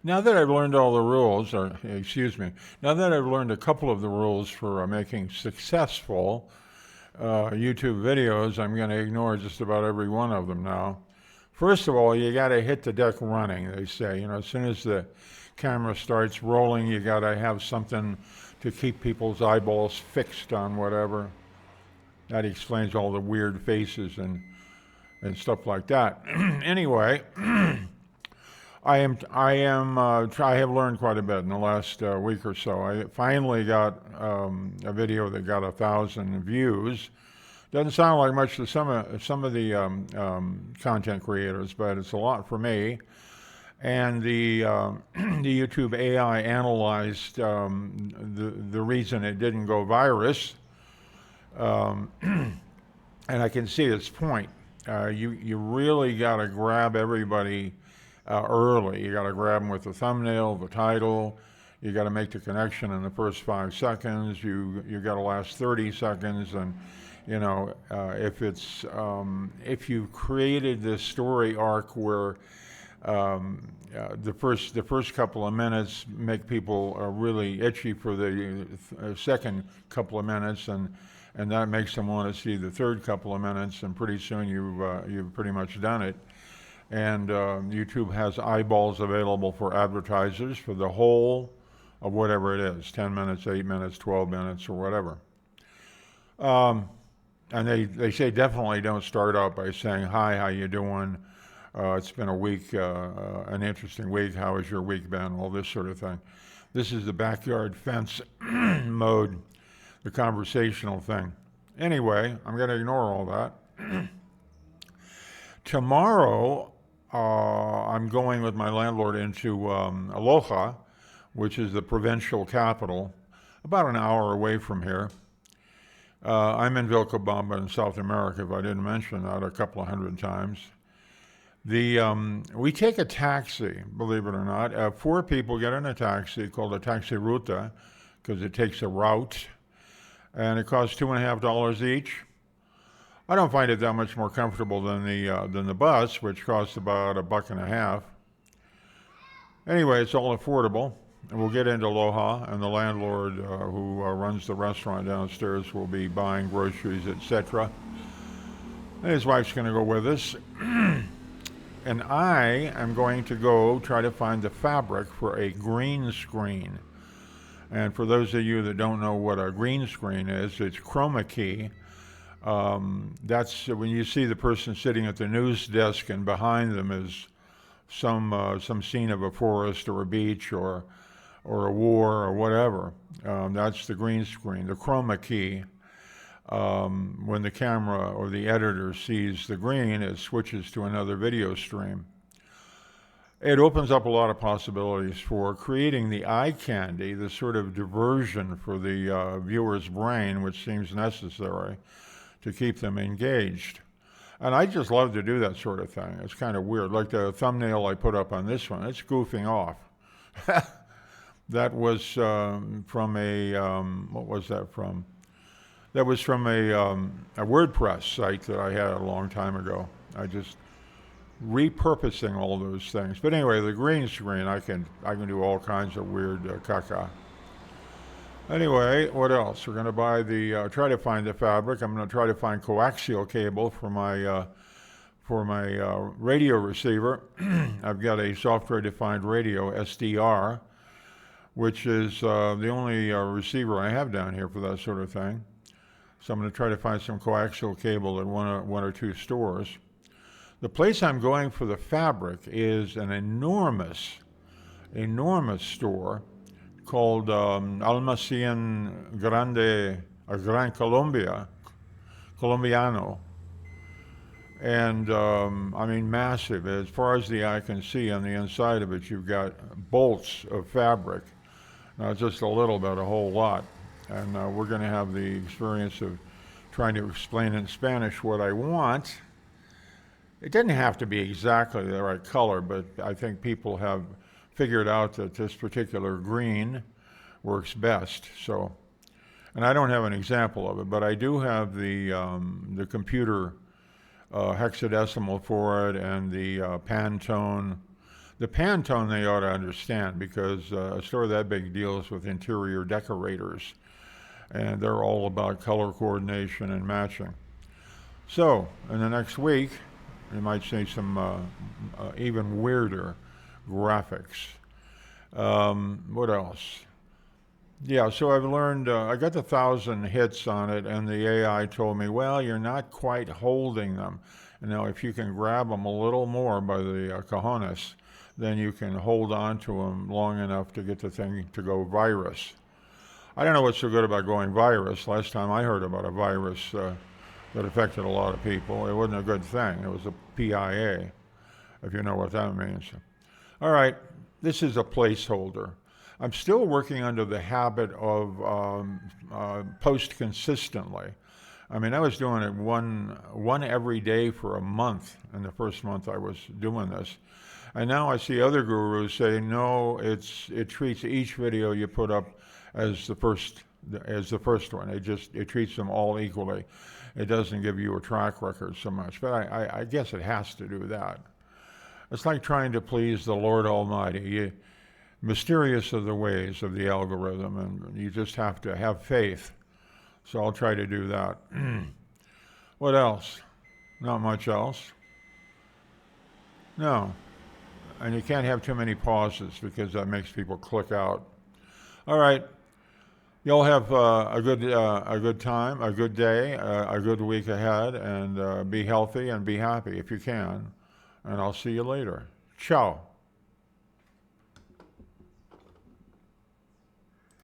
Now that I've learned all the rules, or excuse me, now that I've learned a couple of the rules for making successful YouTube videos, I'm going to ignore just about every one of them now. First of all, you got to hit the deck running, they say. You know, as soon as the camera starts rolling, you got to have something to keep people's eyeballs fixed on whatever. That explains all the weird faces and stuff like that. Anyway, I have learned quite a bit in the last week or so. I finally got a video that got 1,000 views. Doesn't sound like much to some of the content creators, but it's a lot for me. And the the YouTube AI analyzed the reason it didn't go virus, and I can see its point. You really got to grab everybody early. You got to grab them with the thumbnail, the title. You got to make the connection in the first 5 seconds. You got to last 30 seconds, and you know if you've created this story arc where the first couple of minutes make people really itchy for the second couple of minutes, and that makes them want to see the third couple of minutes, and pretty soon you've pretty much done it. And YouTube has eyeballs available for advertisers for the whole of whatever it is, 10 minutes, 8 minutes, 12 minutes, or whatever. And they say definitely don't start out by saying, hi, how you doing? It's been a week, an interesting week. How has your week been? All this sort of thing. This is the backyard fence mode, the conversational thing. Anyway, I'm going to ignore all that. Tomorrow, I'm going with my landlord into Aloha, which is the provincial capital, about an hour away from here. I'm in Vilcabamba in South America, if I didn't mention that a couple of hundred times. We take a taxi, believe it or not. 4 people get in a taxi called a taxi ruta, because it takes a route, and it costs $2.50 each. I don't find it that much more comfortable than the bus, which costs about $1.50. Anyway, it's all affordable. And we'll get into Aloha, and the landlord who runs the restaurant downstairs will be buying groceries, etc. And his wife's going to go with us. And I am going to go try to find the fabric for a green screen. And for those of you that don't know what a green screen is, it's chroma key. That's when you see the person sitting at the news desk and behind them is some scene of a forest or a beach or a war or whatever. That's the green screen. The chroma key, when the camera or the editor sees the green, it switches to another video stream. It opens up a lot of possibilities for creating the eye candy, the sort of diversion for the viewer's brain, which seems necessary to keep them engaged. And I just love to do that sort of thing. It's kind of weird. Like the thumbnail I put up on this one, it's goofing off. That was from a, what was that from? That was from a WordPress site that I had a long time ago. I just repurposing all those things. But anyway, the green screen, I can do all kinds of weird caca. Anyway, what else? We're going to buy try to find the fabric. I'm going to try to find coaxial cable for my radio receiver. I've got a software-defined radio, SDR, which is the only receiver I have down here for that sort of thing. So I'm going to try to find some coaxial cable at one or two stores. The place I'm going for the fabric is an enormous store called Almacén Grande, Gran Colombiano. And I mean massive. As far as the eye can see on the inside of it, you've got bolts of fabric. Not just a little, but a whole lot. And we're going to have the experience of trying to explain in Spanish what I want. It didn't have to be exactly the right color, but I think people have figured out that this particular green works best. So, and I don't have an example of it, but I do have the computer hexadecimal for it and the Pantone The Pantone they ought to understand because a store that big deals with interior decorators, and they're all about color coordination and matching. So, in the next week, you might see some even weirder graphics. What else? Yeah, so I've learned, I got 1,000 hits on it, and the AI told me, well, you're not quite holding them. Now, if you can grab them a little more by the cojones, then you can hold on to them long enough to get the thing to go virus. I don't know what's so good about going virus. Last time I heard about a virus that affected a lot of people, it wasn't a good thing. It was a PIA, if you know what that means. All right, this is a placeholder. I'm still working under the habit of post consistently. I mean, I was doing it one every day for a month in the first month I was doing this. And now I see other gurus say, no, it treats each video you put up as the first one. It treats them all equally. It doesn't give you a track record so much. But I guess it has to do that. It's like trying to please the Lord Almighty. Mysterious are the ways of the algorithm, and you just have to have faith. So I'll try to do that. What else? Not much else. No. And you can't have too many pauses because that makes people click out. All right. You'll have a good time, a good day, a good week ahead, and be healthy and be happy if you can. And I'll see you later. Ciao.